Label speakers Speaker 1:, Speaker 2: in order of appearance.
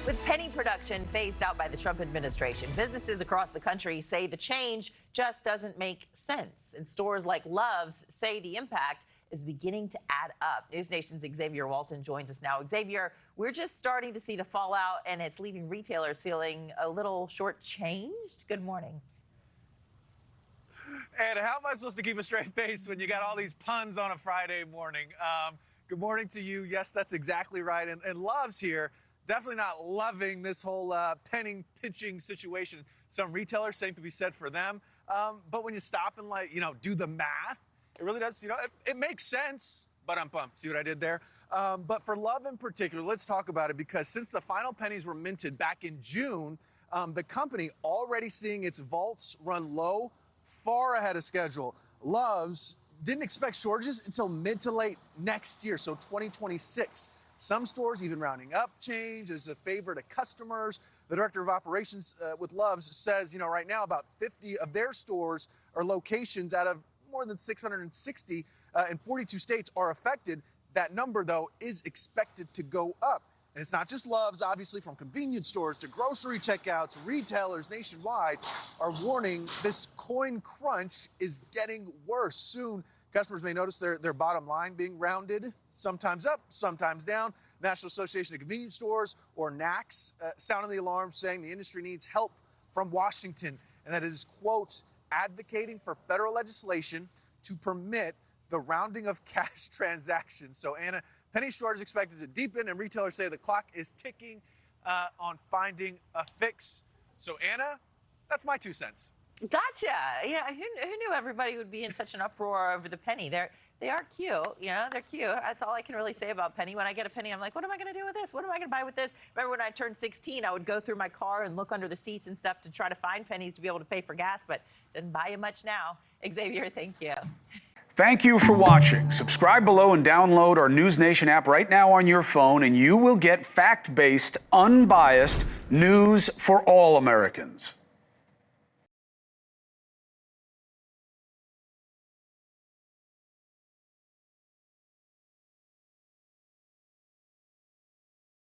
Speaker 1: With penny production phased out by the Trump administration, businesses across the country say the change just doesn't make sense. And stores like Love's say the impact is beginning to add up. NewsNation's Xavier Walton joins us now. Xavier, we're just starting to see the fallout, and it's leaving retailers feeling a little shortchanged. Good morning.
Speaker 2: And how am I supposed to keep a straight face when you got all these puns on a Friday morning? Good morning to you. Yes, that's exactly right. And Love's here. Definitely not loving this whole penny pinching situation. Some retailers, same could be said for them. But when you stop and do the math, it really does, it makes sense. But I'm pumped. See what I did there? But for Love in particular, let's talk about it, because since the final pennies were minted back in June, the company already seeing its vaults run low, far ahead of schedule. Love's didn't expect shortages until mid to late next year, so 2026. Some stores even rounding up change as a favor to customers. The director of operations with Love's says, right now about 50 of their stores or locations out of more than 660 in 42 states are affected. That number, though, is expected to go up. And it's not just Love's, obviously, from convenience stores to grocery checkouts. Retailers nationwide are warning this coin crunch is getting worse. Soon, customers may notice their bottom line being rounded, sometimes up, sometimes down. National Association of Convenience Stores, or NACS, sounding the alarm, saying the industry needs help from Washington, and that it is, quote, advocating for federal legislation to permit the rounding of cash transactions. So, Anna, penny shortage expected to deepen, and retailers say the clock is ticking on finding a fix. So, Anna, that's my 2 cents.
Speaker 1: Gotcha. Yeah, who knew everybody would be in such an uproar over the penny? They are cute, they're cute. That's all I can really say about penny. When I get a penny, I'm like, what am I going to do with this? What am I going to buy with this? Remember when I turned 16, I would go through my car and look under the seats and stuff to try to find pennies to be able to pay for gas, but didn't buy you much now. Xavier, thank you.
Speaker 3: Thank you for watching. Subscribe below and download our NewsNation app right now on your phone, and you will get fact-based, unbiased news for all Americans.